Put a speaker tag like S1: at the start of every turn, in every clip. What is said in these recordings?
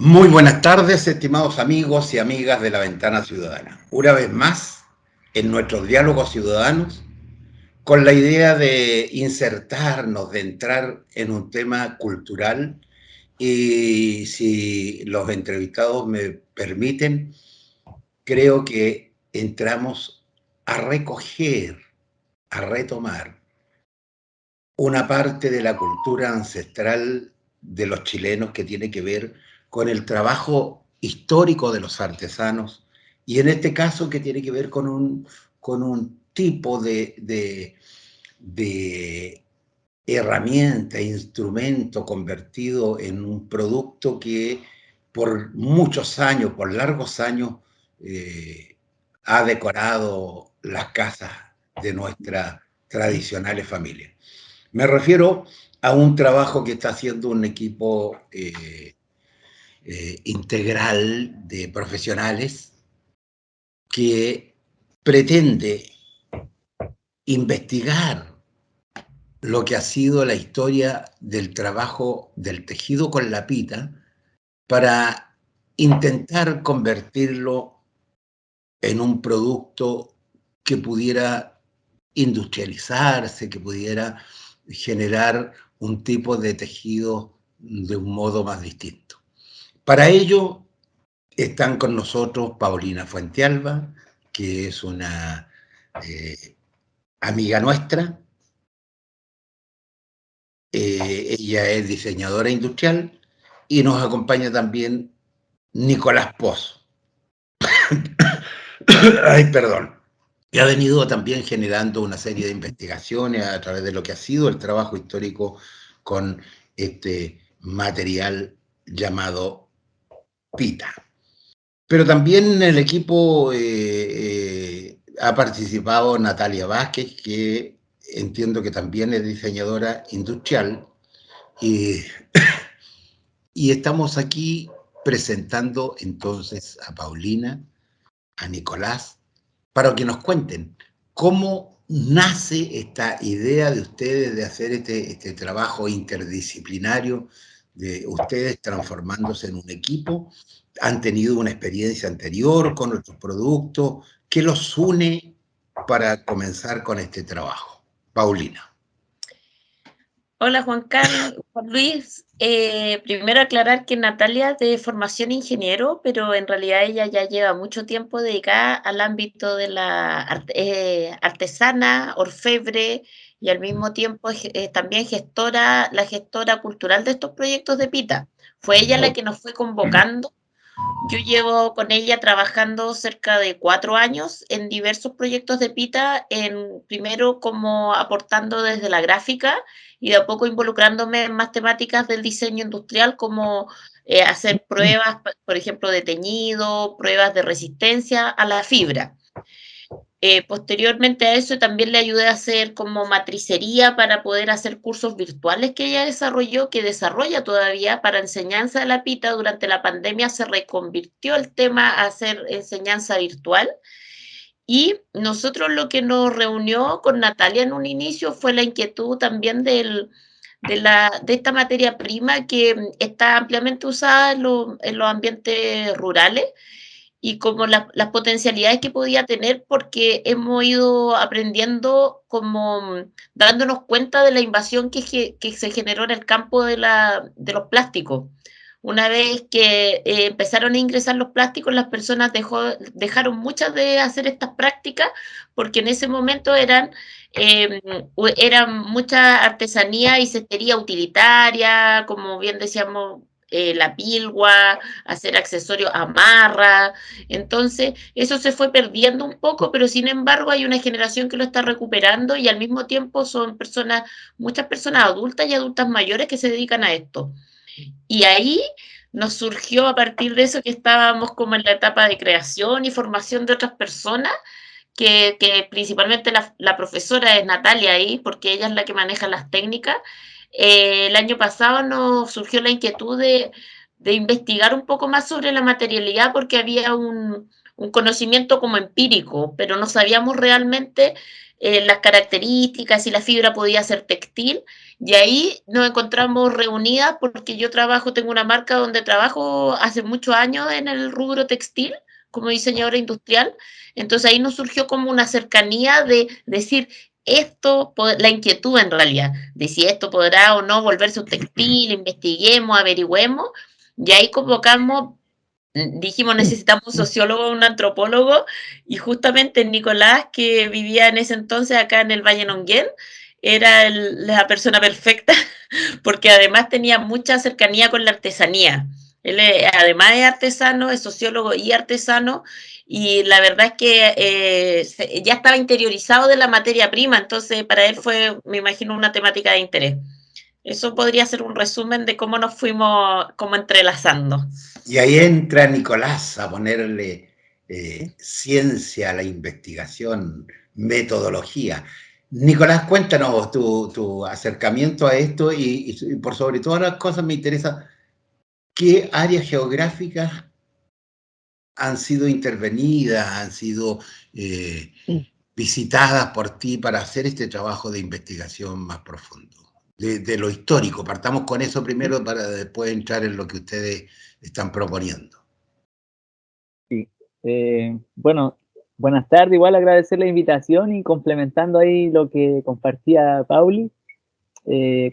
S1: Muy buenas tardes, estimados amigos y amigas de la Ventana Ciudadana. Una vez más, en nuestros diálogos ciudadanos, con la idea de insertarnos, de entrar en un tema cultural y si los entrevistados me permiten, creo que entramos a recoger, a retomar una parte de la cultura ancestral de los chilenos que tiene que ver con el trabajo histórico de los artesanos y en este caso que tiene que ver con un tipo de herramienta, instrumento convertido en un producto que por muchos años, por largos años, eh, ha decorado las casas de nuestras tradicionales familias. Me refiero a un trabajo que está haciendo un equipo integral de profesionales que pretende investigar lo que ha sido la historia del trabajo del tejido con la pita para intentar convertirlo en un producto que pudiera industrializarse, que pudiera generar un tipo de tejido de un modo más distinto. Para ello están con nosotros Paulina Fuentealba, que es una amiga nuestra. Ella es diseñadora industrial y nos acompaña también Nicolás Pozo. Ay, perdón. Que ha venido también generando una serie de investigaciones a través de lo que ha sido el trabajo histórico con este material llamado pita. Pero también en el equipo ha participado Natalia Vázquez, que entiendo que también es diseñadora industrial, y, y estamos aquí presentando entonces a Paulina, a Nicolás, para que nos cuenten cómo nace esta idea de ustedes de hacer este trabajo interdisciplinario, de ustedes transformándose en un equipo. Han tenido una experiencia anterior con otros productos. ¿Qué los une para comenzar con este trabajo? Paulina.
S2: Hola Juan Carlos, Juan Luis. Primero aclarar que Natalia es de formación ingeniero, pero en realidad ella ya lleva mucho tiempo dedicada al ámbito de la artesana, orfebre y al mismo tiempo también la gestora cultural de estos proyectos de Pita. Fue ella la que nos fue convocando. Yo llevo con ella trabajando cerca de 4 años en diversos proyectos de Pita, primero como aportando desde la gráfica y de a poco involucrándome en más temáticas del diseño industrial, como hacer pruebas, por ejemplo, de teñido, pruebas de resistencia a la fibra. Posteriormente a eso también le ayudé a hacer como matricería para poder hacer cursos virtuales que ella desarrolló, que desarrolla todavía para enseñanza de la pita. Durante la pandemia se reconvirtió el tema a hacer enseñanza virtual. Y nosotros lo que nos reunió con Natalia en un inicio fue la inquietud también de esta materia prima que está ampliamente usada en los ambientes rurales y como las potencialidades que podía tener, porque hemos ido aprendiendo, como dándonos cuenta de la invasión que se generó en el campo de los plásticos. Una vez que empezaron a ingresar los plásticos, las personas dejaron muchas de hacer estas prácticas, porque en ese momento eran mucha artesanía y cestería utilitaria, como bien decíamos, la pilgua, hacer accesorios, amarra. Entonces, eso se fue perdiendo un poco, pero sin embargo hay una generación que lo está recuperando y al mismo tiempo son muchas personas adultas y adultas mayores que se dedican a esto. Y ahí nos surgió a partir de eso que estábamos como en la etapa de creación y formación de otras personas, que principalmente la profesora es Natalia ahí, porque ella es la que maneja las técnicas. El año pasado nos surgió la inquietud de investigar un poco más sobre la materialidad, porque había un conocimiento como empírico, pero no sabíamos realmente las características, si la fibra podía ser textil, y ahí nos encontramos reunidas porque yo tengo una marca donde trabajo hace muchos años en el rubro textil como diseñadora industrial, entonces ahí nos surgió como una cercanía de decir, la inquietud en realidad, de si esto podrá o no volverse un textil, investiguemos, averigüemos, y ahí convocamos, dijimos necesitamos un sociólogo, un antropólogo, y justamente Nicolás, que vivía en ese entonces acá en el Valle Nonguén, era la persona perfecta, porque además tenía mucha cercanía con la artesanía. Él además es artesano, es sociólogo y artesano, y la verdad es que ya estaba interiorizado de la materia prima, entonces para él fue, me imagino, una temática de interés. Eso podría ser un resumen de cómo nos fuimos como entrelazando.
S1: Y ahí entra Nicolás a ponerle ciencia a la investigación, metodología. Nicolás, cuéntanos tu acercamiento a esto y por sobre todas las cosas me interesa qué áreas geográficas han sido intervenidas, han sido visitadas por ti para hacer este trabajo de investigación más profundo. De lo histórico, partamos con eso primero para después entrar en lo que ustedes están proponiendo.
S3: Sí, bueno, buenas tardes, igual agradecer la invitación y complementando ahí lo que compartía Pauli.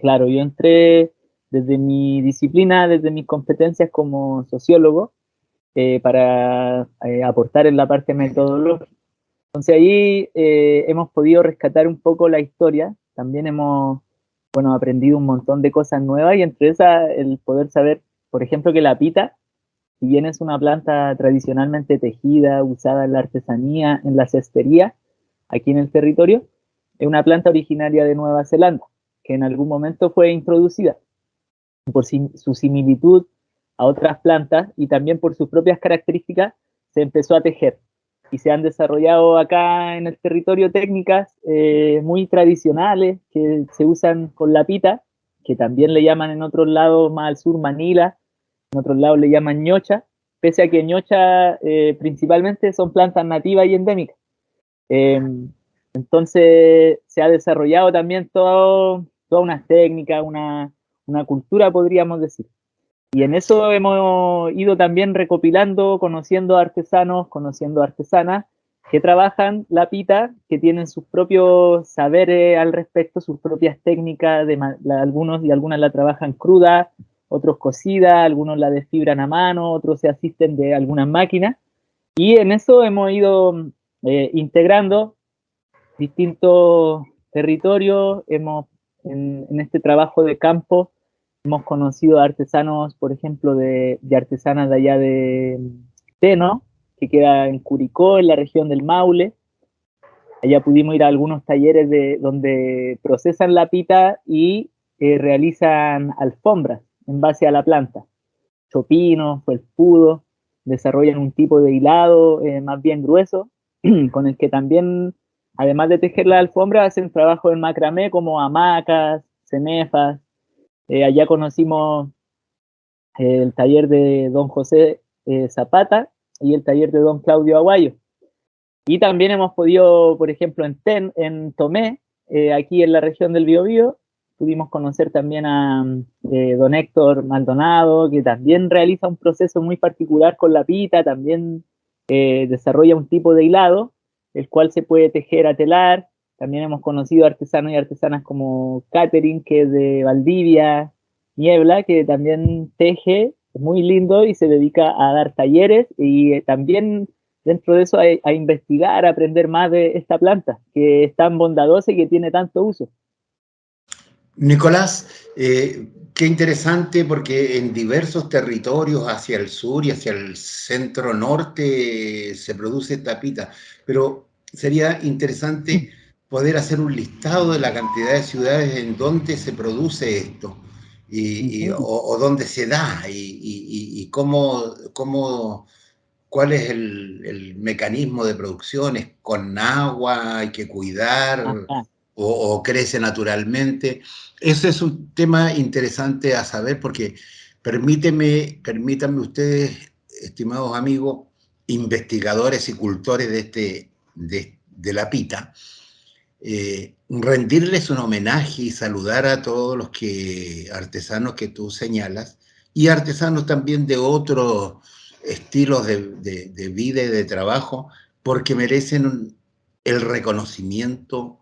S3: Claro, yo entré desde mi disciplina, desde mis competencias como sociólogo, para aportar en la parte metodológica. Entonces ahí hemos podido rescatar un poco la historia, también hemos, bueno, aprendido un montón de cosas nuevas y entre esas el poder saber, por ejemplo, que la pita, si bien es una planta tradicionalmente tejida, usada en la artesanía, en la cestería, aquí en el territorio, es una planta originaria de Nueva Zelanda, que en algún momento fue introducida por su similitud a otras plantas y también por sus propias características, se empezó a tejer. Y se han desarrollado acá en el territorio técnicas muy tradicionales que se usan con la pita, que también le llaman en otros lados más al sur manila, en otros lados le llaman ñocha, pese a que ñocha principalmente son plantas nativas y endémicas. Entonces se ha desarrollado también toda una técnica, una cultura, podríamos decir. Y en eso hemos ido también recopilando, conociendo artesanos, conociendo artesanas que trabajan la pita, que tienen sus propios saberes al respecto, sus propias técnicas, algunos y algunas la trabajan cruda, otros cocida, algunos la desfibran a mano, otros se asisten de algunas máquinas. Y en eso hemos ido integrando distintos territorios, en este trabajo de campo hemos conocido artesanos, por ejemplo, de artesanas de allá de Teno, que queda en Curicó, en la región del Maule. Allá pudimos ir a algunos talleres donde procesan la pita y realizan alfombras en base a la planta. Chopinos, felpudo, desarrollan un tipo de hilado más bien grueso, con el que también, además de tejer la alfombra, hacen trabajo en macramé como hamacas, cenefas. Allá conocimos el taller de don José Zapata y el taller de don Claudio Aguayo. Y también hemos podido, por ejemplo, en Tomé, aquí en la región del Biobío, pudimos conocer también a don Héctor Maldonado, que también realiza un proceso muy particular con la pita, también desarrolla un tipo de hilado, el cual se puede tejer a telar. También hemos conocido artesanos y artesanas como Catherine, que es de Valdivia, Niebla, que también teje, es muy lindo y se dedica a dar talleres y también dentro de eso a investigar, a aprender más de esta planta, que es tan bondadosa y que tiene tanto uso.
S1: Nicolás, qué interesante porque en diversos territorios hacia el sur y hacia el centro norte se produce esta pita, pero sería interesante poder hacer un listado de la cantidad de ciudades en donde se produce esto o dónde se da y cuál es el mecanismo de producción. ¿Es con agua, hay que cuidar o crece naturalmente? Ese es un tema interesante a saber porque permítanme ustedes, estimados amigos, investigadores y cultores de la pita, rendirles un homenaje y saludar a todos los artesanos que tú señalas, y artesanos también de otros estilos de vida y de trabajo, porque merecen el reconocimiento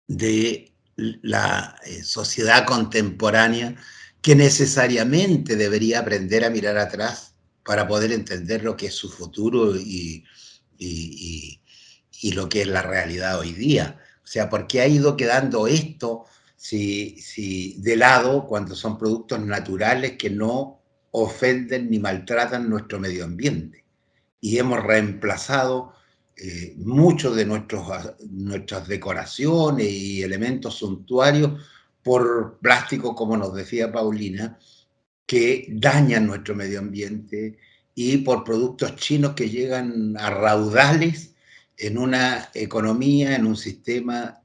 S1: de la sociedad contemporánea, que necesariamente debería aprender a mirar atrás para poder entender lo que es su futuro y lo que es la realidad hoy día. O sea, ¿por qué ha ido quedando esto de lado cuando son productos naturales que no ofenden ni maltratan nuestro medio ambiente? Y hemos reemplazado muchos de nuestras decoraciones y elementos suntuarios por plásticos, como nos decía Paulina, que dañan nuestro medio ambiente, y por productos chinos que llegan a raudales en una economía, en un sistema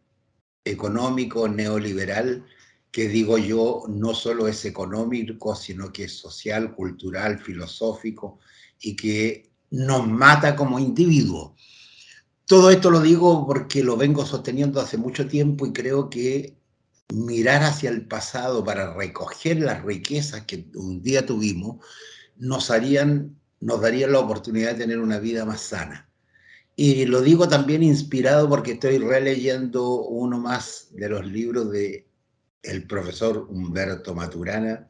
S1: económico neoliberal que, digo yo, no solo es económico, sino que es social, cultural, filosófico, y que nos mata como individuos. Todo esto lo digo porque lo vengo sosteniendo hace mucho tiempo, y creo que mirar hacia el pasado para recoger las riquezas que un día tuvimos nos darían la oportunidad de tener una vida más sana. Y lo digo también inspirado porque estoy releyendo uno más de los libros de el profesor Humberto Maturana,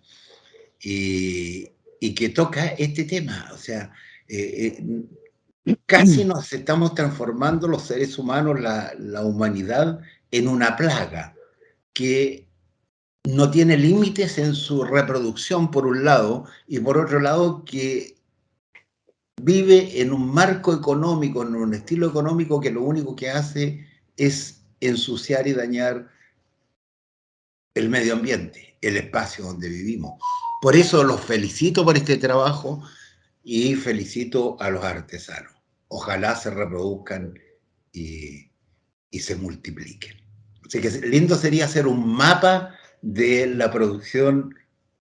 S1: y que toca este tema. O sea, casi nos estamos transformando los seres humanos, la humanidad, en una plaga que no tiene límites en su reproducción, por un lado, y por otro lado que vive en un marco económico, en un estilo económico que lo único que hace es ensuciar y dañar el medio ambiente, el espacio donde vivimos. Por eso los felicito por este trabajo y felicito a los artesanos. Ojalá se reproduzcan y se multipliquen. Así que lindo sería hacer un mapa de la producción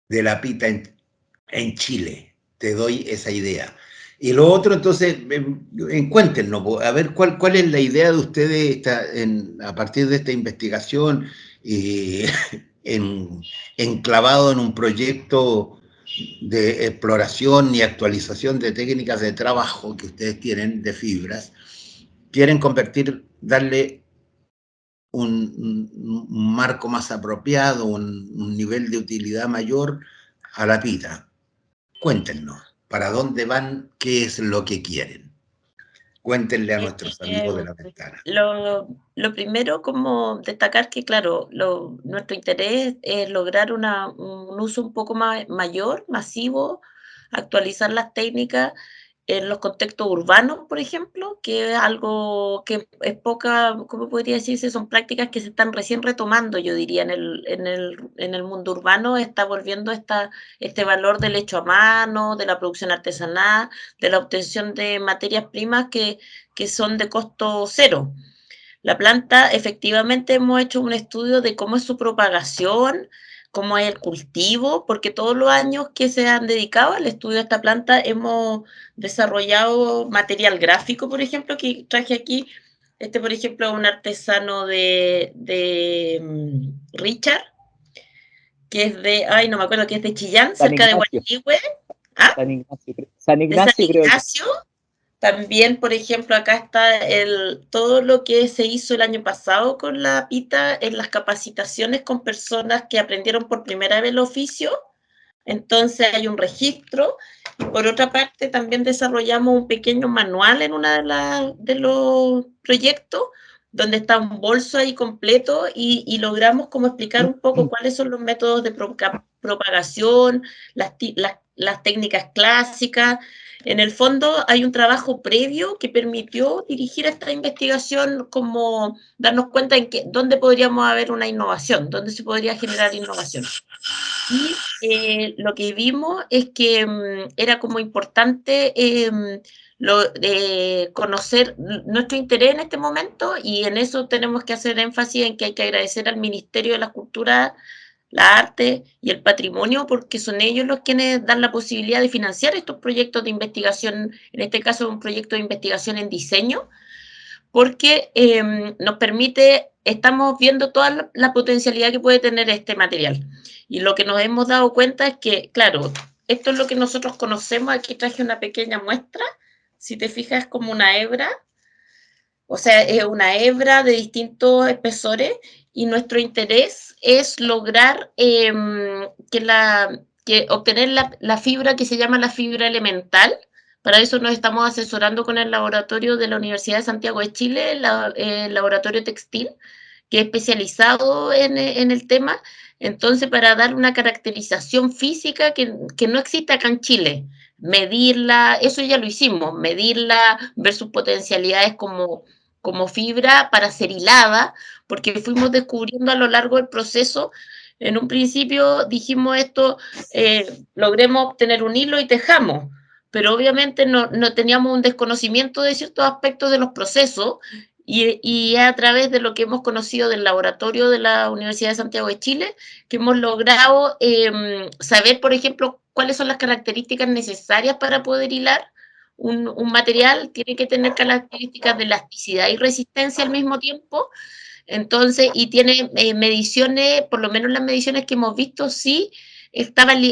S1: de la pita en Chile. Te doy esa idea. Y lo otro, entonces, cuéntenos, a ver cuál es la idea de ustedes a partir de esta investigación, enclavado en un proyecto de exploración y actualización de técnicas de trabajo que ustedes tienen de fibras. Quieren darle un marco más apropiado, un nivel de utilidad mayor a la pita. Cuéntenos, ¿para dónde van? ¿Qué es lo que quieren? Cuéntenle a nuestros amigos de la ventana.
S2: Lo primero, como destacar que, claro, nuestro interés es lograr un uso un poco mayor, masivo, actualizar las técnicas en los contextos urbanos, por ejemplo, que es algo que es poca, ¿cómo podría decirse? Son prácticas que se están recién retomando, yo diría, en el mundo urbano. Está volviendo este valor del hecho a mano, de la producción artesanal, de la obtención de materias primas que son de costo cero. La planta, efectivamente, hemos hecho un estudio de cómo es su propagación, cómo es el cultivo, porque todos los años que se han dedicado al estudio de esta planta hemos desarrollado material gráfico, por ejemplo, que traje aquí. Por ejemplo, es un artesano de Richard, que es no me acuerdo, que es de Chillán, cerca de Guachiehue.
S3: ¿Ah? San Ignacio,
S2: creo. También, por ejemplo, acá está todo lo que se hizo el año pasado con la pita en las capacitaciones con personas que aprendieron por primera vez el oficio. Entonces hay un registro. Y por otra parte, también desarrollamos un pequeño manual en uno de los proyectos, donde está un bolso ahí completo, y logramos como explicar un poco cuáles son los métodos de propagación, las técnicas clásicas. En el fondo hay un trabajo previo que permitió dirigir esta investigación, como darnos cuenta dónde podríamos haber una innovación, dónde se podría generar innovación. Y lo que vimos es que era como importante conocer nuestro interés en este momento, y en eso tenemos que hacer énfasis en que hay que agradecer al Ministerio de la Cultura, la Arte y el Patrimonio, porque son ellos los quienes dan la posibilidad de financiar estos proyectos de investigación. En este caso, un proyecto de investigación en diseño, porque nos permite, estamos viendo toda la potencialidad que puede tener este material. Y lo que nos hemos dado cuenta es que, claro, esto es lo que nosotros conocemos. Aquí traje una pequeña muestra. Si te fijas, es como una hebra. O sea, es una hebra de distintos espesores y nuestro interés es lograr que obtener la fibra que se llama la fibra elemental. Para eso nos estamos asesorando con el laboratorio de la Universidad de Santiago de Chile, el laboratorio textil, que es especializado en el tema. Entonces, para dar una caracterización física que no existe acá en Chile, medirla, eso ya lo hicimos, medirla, ver sus potencialidades como fibra para ser hilada, porque fuimos descubriendo a lo largo del proceso. En un principio dijimos esto, logremos obtener un hilo y tejamos, pero obviamente no teníamos un desconocimiento de ciertos aspectos de los procesos, y a través de lo que hemos conocido del laboratorio de la Universidad de Santiago de Chile, que hemos logrado saber, por ejemplo, cuáles son las características necesarias para poder hilar. Un material tiene que tener características de elasticidad y resistencia al mismo tiempo. Entonces, y tiene mediciones, por lo menos las mediciones que hemos visto, sí,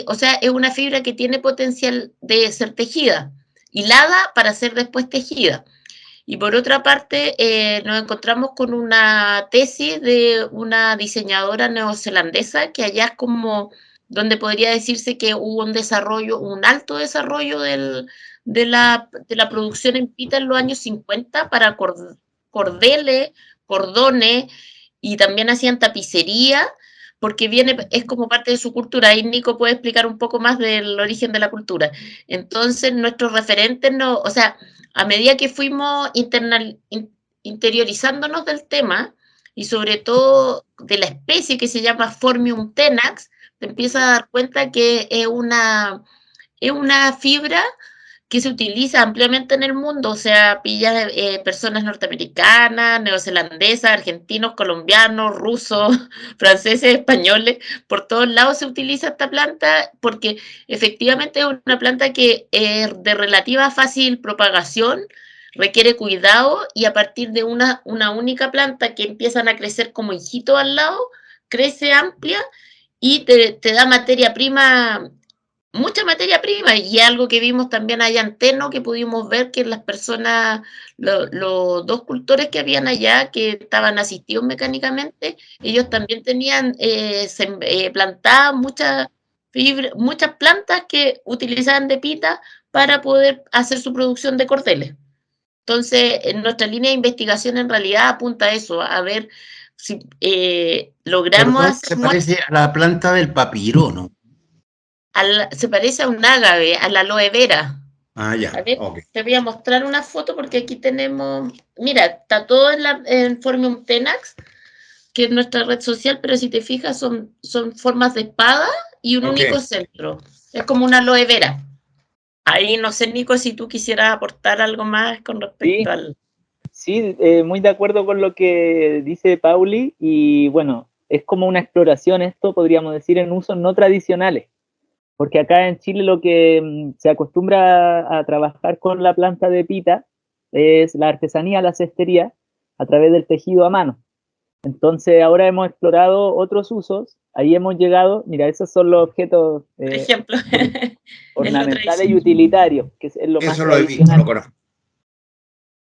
S2: o sea, es una fibra que tiene potencial de ser tejida, hilada para ser después tejida. Y por otra parte, nos encontramos con una tesis de una diseñadora neozelandesa, que allá es como donde podría decirse que hubo un desarrollo, un alto desarrollo de la producción en pita en los años 50 para cordeles, cordones, y también hacían tapicería, porque es como parte de su cultura. Ahí Nico puede explicar un poco más del origen de la cultura. Entonces, nuestros referentes, no, o sea, a medida que fuimos interiorizándonos del tema, y sobre todo de la especie que se llama Phormium tenax, te empiezas a dar cuenta que es una fibra que se utiliza ampliamente en el mundo. O sea, pilla personas norteamericanas, neozelandesas, argentinos, colombianos, rusos, franceses, españoles. Por todos lados se utiliza esta planta porque efectivamente es una planta que es de relativa fácil propagación, requiere cuidado, y a partir de una única planta que empiezan a crecer como hijitos al lado, crece amplia y te da materia prima, mucha materia prima. Y algo que vimos también allá en Teno, que pudimos ver que las personas, los dos cultores que habían allá, que estaban asistidos mecánicamente, ellos también tenían plantadas muchas plantas que utilizaban de pita para poder hacer su producción de cordeles. Entonces, en nuestra línea de investigación en realidad apunta a eso, a ver si logramos
S1: Perdón,
S2: hacer
S1: se parece a la planta del papiro, ¿no?
S2: se parece a un ágave, a la aloe vera.
S1: Ah,
S2: A
S1: ya,
S2: ver,
S1: ok.
S2: te voy a mostrar una foto porque aquí tenemos, mira, está todo en Phormium tenax, que es nuestra red social, pero si te fijas son formas de espada y un
S1: Ok.
S2: único centro. Es como una aloe vera. Ahí no sé, Nico, si tú quisieras aportar algo más con respecto
S3: Sí,
S2: al...
S3: sí, muy de acuerdo con lo que dice Pauli, y bueno, es como una exploración esto, podríamos decir, en usos no tradicionales, porque acá en Chile lo que se acostumbra a trabajar con la planta de pita es la artesanía, la cestería, a través del tejido a mano. Entonces ahora hemos explorado otros usos, ahí hemos llegado, mira, esos son los objetos
S2: Por ejemplo, es lo
S3: ornamentales y
S2: tradicional.
S3: utilitarios, que es lo más
S1: Eso lo he visto,
S3: tradicional.
S1: lo conozco.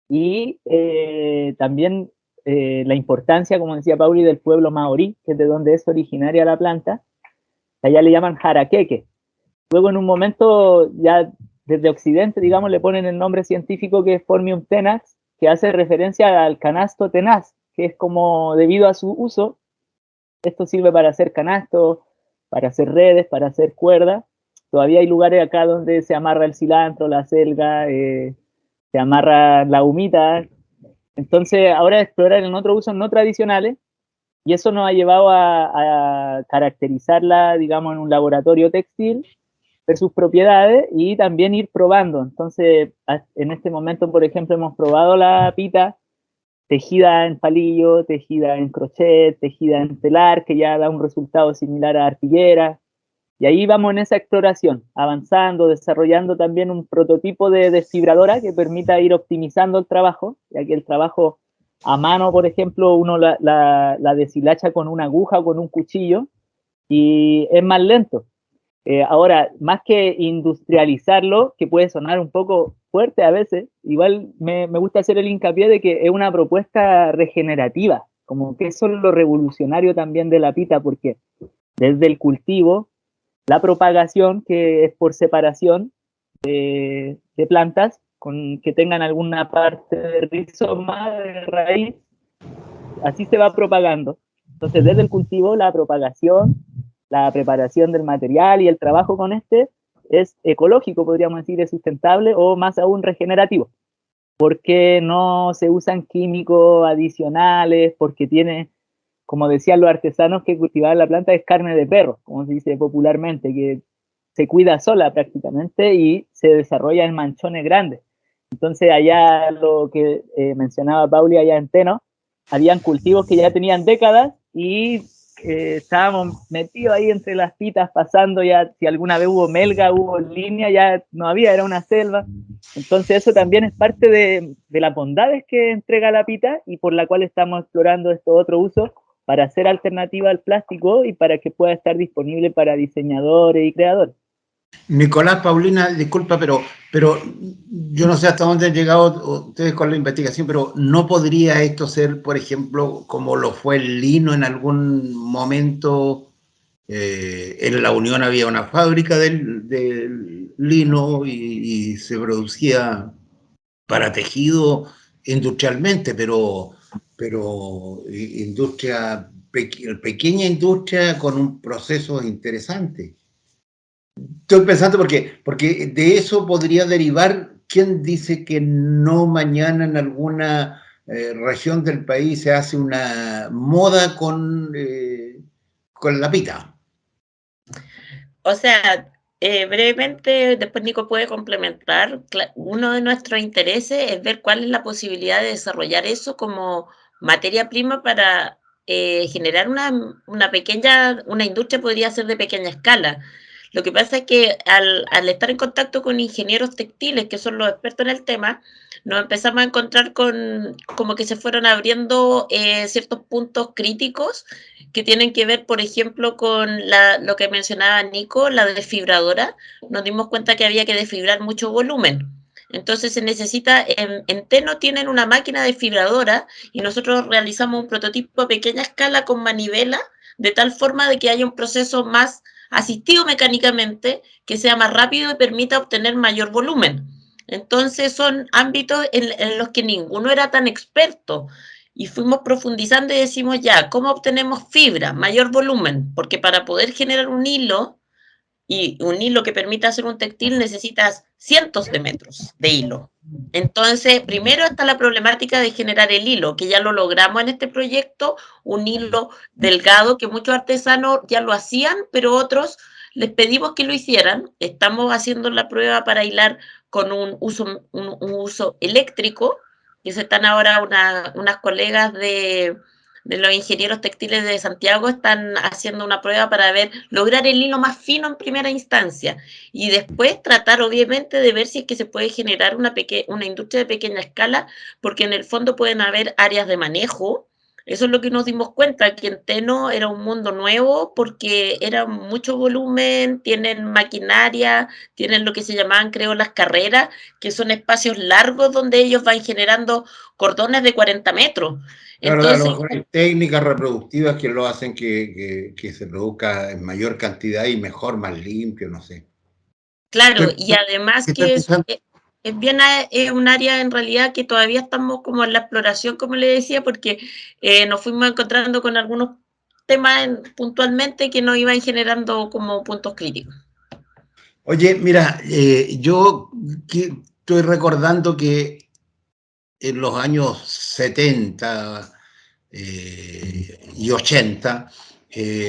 S3: Y también la importancia, como decía Pauli, del pueblo maorí, que es de donde es originaria la planta. Allá le llaman jaraqueque. Luego en un momento, ya desde Occidente, digamos, le ponen el nombre científico que es Phormium tenax, que hace referencia al canasto tenaz, que es como, debido a su uso, esto sirve para hacer canastos, para hacer redes, para hacer cuerdas. Todavía hay lugares acá donde se amarra el cilantro, la selga, se amarra la humita. Entonces, ahora explorar en otros usos no tradicionales, y eso nos ha llevado a caracterizarla, digamos, en un laboratorio textil, ver sus propiedades y también ir probando. Entonces, en este momento, por ejemplo, hemos probado la pita tejida en palillo, tejida en crochet, tejida en telar, que ya da un resultado similar a arpillera. Y ahí vamos en esa exploración, avanzando, desarrollando también un prototipo de desfibradora que permita ir optimizando el trabajo, ya que el trabajo a mano, por ejemplo, uno la deshilacha con una aguja o con un cuchillo y es más lento. Ahora, más que industrializarlo, que puede sonar un poco fuerte a veces, igual me gusta hacer el hincapié de que es una propuesta regenerativa, como que eso es lo revolucionario también de la pita, porque desde el cultivo, la propagación, que es por separación de plantas, con que tengan alguna parte de rizoma, de raíz, así se va propagando. Entonces, desde el cultivo, la propagación, la preparación del material y el trabajo con este es ecológico, podríamos decir, es sustentable o más aún regenerativo, porque no se usan químicos adicionales, porque tiene, como decían los artesanos, que cultivar la planta es carne de perro, como se dice popularmente, que se cuida sola prácticamente y se desarrolla en manchones grandes. Entonces allá lo que mencionaba Pauli, allá en Teno, habían cultivos que ya tenían décadas y estábamos metidos ahí entre las pitas pasando ya, si alguna vez hubo melga, hubo línea, ya no había, era una selva. Entonces eso también es parte de las bondades que entrega la pita y por la cual estamos explorando estos otros usos para hacer alternativa al plástico y para que pueda estar disponible para diseñadores y creadores.
S1: Nicolás, Paulina, disculpa, pero yo no sé hasta dónde han llegado ustedes con la investigación, pero ¿no podría esto ser, por ejemplo, como lo fue el lino en algún momento? En La Unión había una fábrica del lino y se producía para tejido industrialmente, pero pequeña industria con un proceso interesante. Estoy pensando porque de eso podría derivar, ¿quién dice que no mañana en alguna región del país se hace una moda con la pita?
S2: O sea, brevemente, después Nico puede complementar. Uno de nuestros intereses es ver cuál es la posibilidad de desarrollar eso como materia prima para generar una industria podría ser de pequeña escala. Lo que pasa es que al estar en contacto con ingenieros textiles, que son los expertos en el tema, nos empezamos a encontrar como que se fueron abriendo ciertos puntos críticos que tienen que ver, por ejemplo, con lo que mencionaba Nico, la desfibradora. Nos dimos cuenta que había que desfibrar mucho volumen. Entonces se necesita, en Teno tienen una máquina desfibradora y nosotros realizamos un prototipo a pequeña escala con manivela, de tal forma de que haya un proceso más asistido mecánicamente, que sea más rápido y permita obtener mayor volumen. Entonces son ámbitos en los que ninguno era tan experto y fuimos profundizando y decimos ya, ¿cómo obtenemos fibra, mayor volumen? Porque para poder generar un hilo y un hilo que permita hacer un textil necesitas cientos de metros de hilo. Entonces, primero está la problemática de generar el hilo, que ya lo logramos en este proyecto, un hilo delgado que muchos artesanos ya lo hacían, pero otros les pedimos que lo hicieran. Estamos haciendo la prueba para hilar con un uso eléctrico, que se están ahora unas colegas de los ingenieros textiles de Santiago están haciendo una prueba para lograr el hilo más fino en primera instancia y después tratar obviamente de ver si es que se puede generar una industria de pequeña escala, porque en el fondo pueden haber áreas de manejo. Eso es lo que nos dimos cuenta, que en Teno era un mundo nuevo porque era mucho volumen, tienen maquinaria, tienen lo que se llamaban, creo, las carreras, que son espacios largos donde ellos van generando cordones de 40 metros.
S1: Claro, a lo
S2: Entonces,
S1: mejor hay técnicas reproductivas que lo hacen que se produzca en mayor cantidad y mejor, más limpio, no sé.
S2: claro, y además
S1: Estoy
S2: que
S1: pensando,
S2: es bien es un área en realidad que todavía estamos como en la exploración, como le decía, porque nos fuimos encontrando con algunos temas puntualmente que nos iban generando como puntos críticos.
S1: oye, mira, yo estoy recordando que en los años 70 y 80,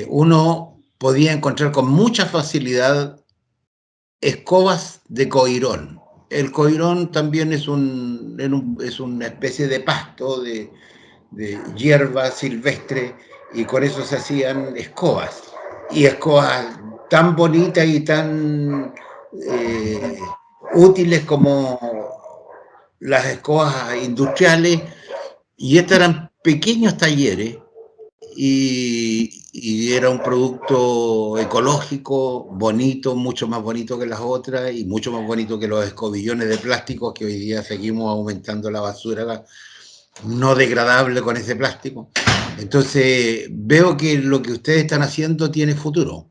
S1: uno podía encontrar con mucha facilidad escobas de coirón. El coirón también es una especie de pasto, de hierba silvestre, y con eso se hacían escobas. Y escobas tan bonitas y tan útiles como las escobas industriales, Y estos eran pequeños talleres y era un producto ecológico, bonito, mucho más bonito que las otras y mucho más bonito que los escobillones de plástico que hoy día seguimos aumentando la basura no degradable con ese plástico. Entonces veo que lo que ustedes están haciendo tiene futuro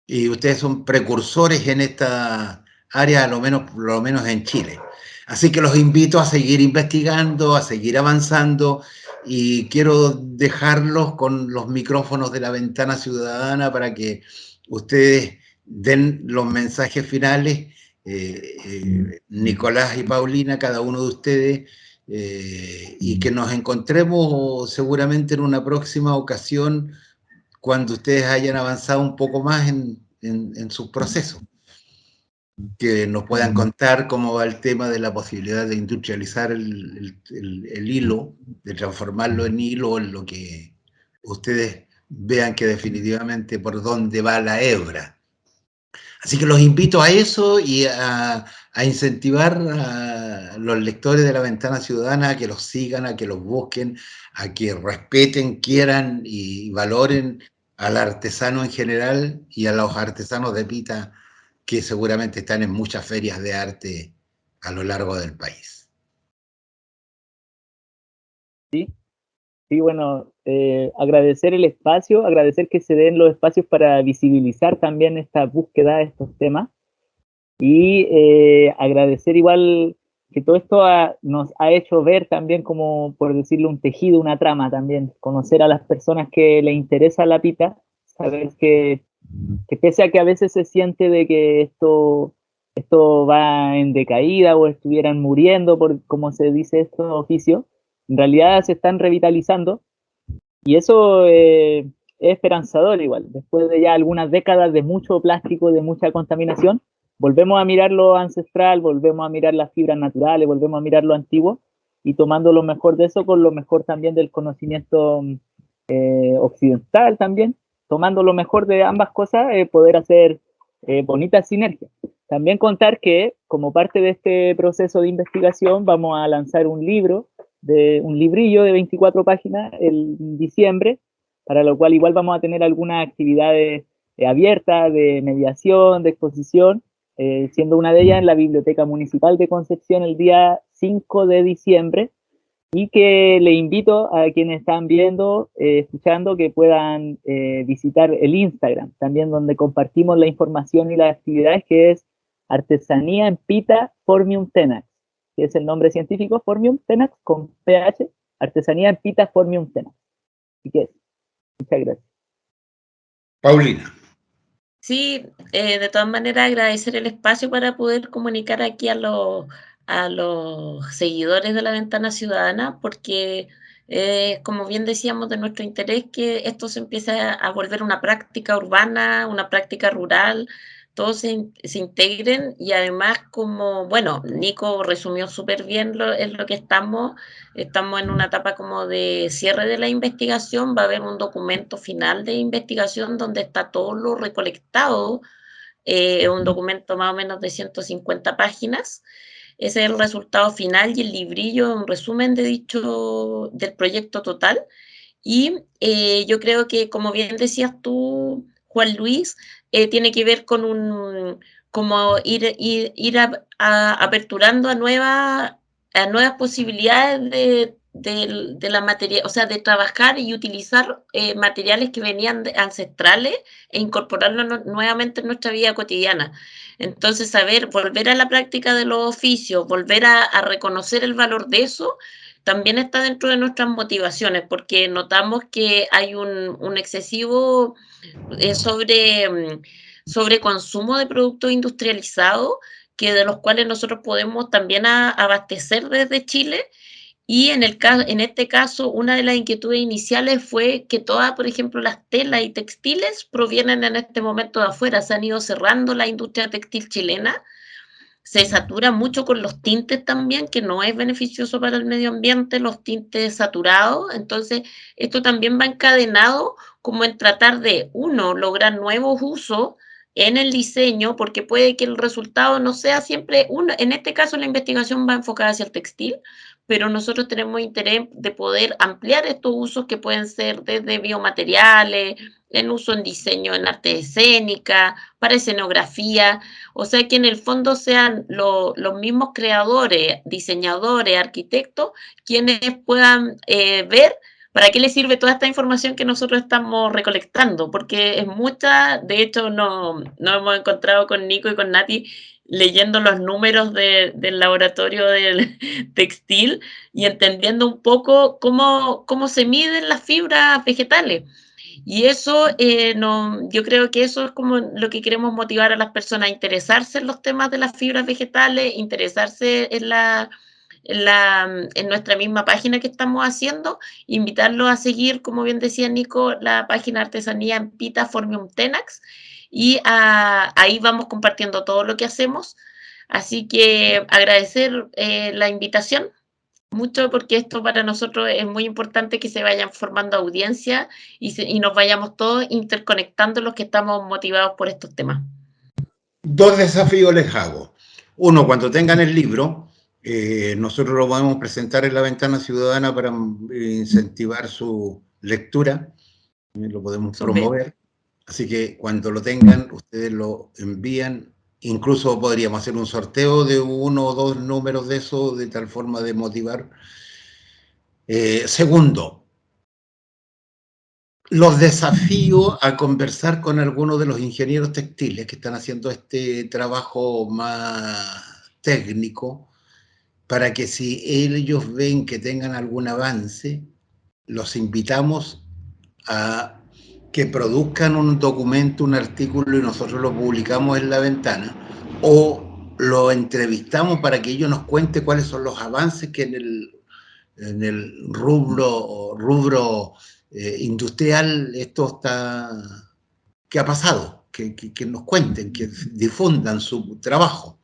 S1: y ustedes son precursores en esta área, por lo menos en Chile. Así que los invito a seguir investigando, a seguir avanzando y quiero dejarlos con los micrófonos de la Ventana Ciudadana para que ustedes den los mensajes finales. Nicolás y Paulina, cada uno de ustedes, y que nos encontremos seguramente en una próxima ocasión cuando ustedes hayan avanzado un poco más en sus procesos. Que nos puedan contar cómo va el tema de la posibilidad de industrializar el hilo, de transformarlo en hilo, en lo que ustedes vean que definitivamente por dónde va la hebra. Así que los invito a eso y a incentivar a los lectores de La Ventana Ciudadana a que los sigan, a que los busquen, a que respeten, quieran y valoren al artesano en general y a los artesanos de pita que seguramente están en muchas ferias de arte a lo largo del país.
S3: Sí, sí, bueno, agradecer el espacio, agradecer que se den los espacios para visibilizar también esta búsqueda de estos temas y agradecer igual que todo esto nos ha hecho ver también como, por decirlo, un tejido, una trama también, conocer a las personas que les interesa la pita, saber que pese a que a veces se siente de que esto va en decaída o estuvieran muriendo, por como se dice estos oficios, en realidad se están revitalizando y eso es esperanzador igual. Después de ya algunas décadas de mucho plástico, de mucha contaminación, volvemos a mirar lo ancestral, volvemos a mirar las fibras naturales, volvemos a mirar lo antiguo y tomando lo mejor de eso con lo mejor también del conocimiento occidental también, tomando lo mejor de ambas cosas, poder hacer bonitas sinergias. También contar que como parte de este proceso de investigación vamos a lanzar un librillo de 24 páginas en diciembre, para lo cual igual vamos a tener algunas actividades abiertas de mediación, de exposición, siendo una de ellas en la Biblioteca Municipal de Concepción el día 5 de diciembre, y que le invito a quienes están viendo, escuchando, que puedan visitar el Instagram, también donde compartimos la información y las actividades, que es Artesanía en Pita Formium Tenax, que es el nombre científico, Formium Tenax con PH, Artesanía en Pita Formium Tenax. Así que muchas gracias.
S1: Paulina.
S2: Sí, de todas maneras agradecer el espacio para poder comunicar aquí a los seguidores de La Ventana Ciudadana, porque como bien decíamos, de nuestro interés que esto se empiece a volver una práctica urbana, una práctica rural, todos se integren y además como, bueno, Nico resumió súper bien en lo que estamos en una etapa como de cierre de la investigación, va a haber un documento final de investigación donde está todo lo recolectado, un documento más o menos de 150 páginas. Ese es el resultado final y el librillo, un resumen del proyecto total. Y yo creo que, como bien decías tú, Juan Luis, tiene que ver con como ir aperturando a nuevas posibilidades de la materia, o sea, de trabajar y utilizar materiales que venían ancestrales e incorporarlos nuevamente en nuestra vida cotidiana. Entonces, volver a la práctica de los oficios, volver a reconocer el valor de eso, también está dentro de nuestras motivaciones, porque notamos que hay un excesivo sobre consumo de productos industrializados, que de los cuales nosotros podemos también abastecer desde Chile. Y en este caso, una de las inquietudes iniciales fue que todas, por ejemplo, las telas y textiles provienen en este momento de afuera, se han ido cerrando la industria textil chilena, se satura mucho con los tintes también, que no es beneficioso para el medio ambiente, los tintes saturados. Entonces, esto también va encadenado como en tratar de, uno, lograr nuevos usos en el diseño, porque puede que el resultado no sea siempre uno. En este caso, la investigación va enfocada hacia el textil, pero nosotros tenemos interés de poder ampliar estos usos que pueden ser desde biomateriales, en uso en diseño en arte escénica, para escenografía, o sea que en el fondo sean los mismos creadores, diseñadores, arquitectos, quienes puedan ver para qué les sirve toda esta información que nosotros estamos recolectando, porque es mucha, de hecho nos hemos encontrado con Nico y con Nati leyendo los números del laboratorio del textil y entendiendo un poco cómo se miden las fibras vegetales. Y eso, yo creo que eso es como lo que queremos motivar a las personas, a interesarse en los temas de las fibras vegetales, interesarse en nuestra misma página que estamos haciendo, invitarlos a seguir, como bien decía Nico, la página Artesanía en Pita Formium Tenax, y ahí vamos compartiendo todo lo que hacemos. Así que agradecer la invitación mucho, porque esto para nosotros es muy importante, que se vayan formando audiencia y nos vayamos todos interconectando los que estamos motivados por estos temas.
S1: 2 desafíos les hago. Uno, cuando tengan el libro, nosotros lo podemos presentar en la Ventana Ciudadana para incentivar su lectura, lo podemos promover. Así que cuando lo tengan, ustedes lo envían. Incluso podríamos hacer un sorteo de 1 o 2 números de eso, de tal forma de motivar. Segundo, los desafío a conversar con algunos de los ingenieros textiles que están haciendo este trabajo más técnico, para que si ellos ven que tengan algún avance, los invitamos a que produzcan un documento, un artículo, y nosotros lo publicamos en la Ventana, o lo entrevistamos para que ellos nos cuenten cuáles son los avances que en el rubro industrial esto está, que ha pasado, que nos cuenten, que difundan su trabajo.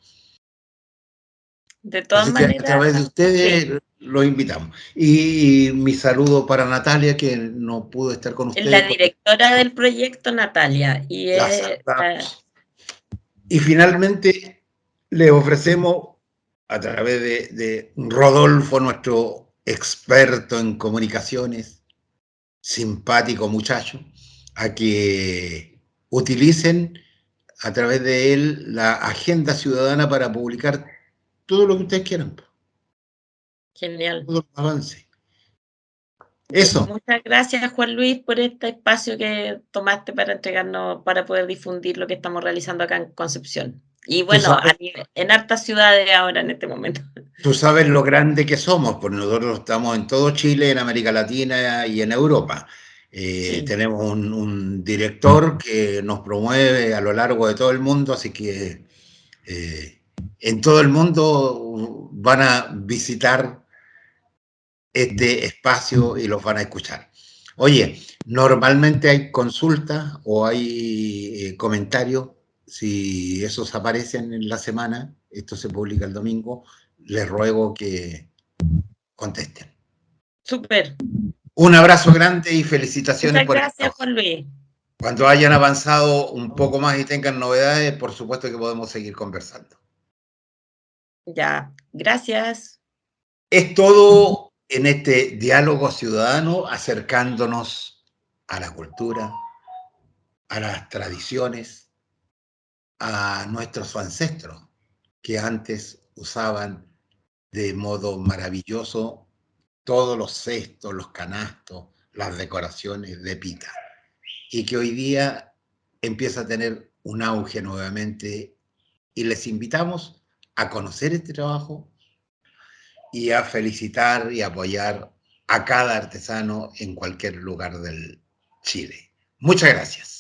S2: De todas maneras,
S1: a través de ustedes los invitamos. Y mi saludo para Natalia, que no pudo estar con ustedes.
S2: La directora del proyecto, Natalia.
S1: Y finalmente le ofrecemos, a través de Rodolfo, nuestro experto en comunicaciones, simpático muchacho, a que utilicen a través de él la agenda ciudadana para publicar todo lo que ustedes quieran.
S2: Genial.
S1: Todo el avance. Eso.
S2: Muchas gracias, Juan Luis, por este espacio que tomaste para entregarnos, para poder difundir lo que estamos realizando acá en Concepción. Y bueno, en hartas ciudades ahora en este momento.
S1: Tú sabes lo grande que somos, porque nosotros estamos en todo Chile, en América Latina y en Europa. Sí. Tenemos un director que nos promueve a lo largo de todo el mundo, así que en todo el mundo van a visitar este espacio y los van a escuchar. Oye, normalmente hay consultas o hay comentarios. Si esos aparecen en la semana, esto se publica el domingo, les ruego que contesten.
S2: Súper.
S1: Un abrazo grande y felicitaciones.
S2: Muchas gracias, Juan Luis.
S1: Cuando hayan avanzado un poco más y tengan novedades, por supuesto que podemos seguir conversando.
S2: Ya, gracias.
S1: Es todo en este diálogo ciudadano, acercándonos a la cultura, a las tradiciones, a nuestros ancestros, que antes usaban de modo maravilloso todos los cestos, los canastos, las decoraciones de pita, y que hoy día empieza a tener un auge nuevamente, y les invitamos a conocer este trabajo y a felicitar y apoyar a cada artesano en cualquier lugar del Chile. Muchas gracias.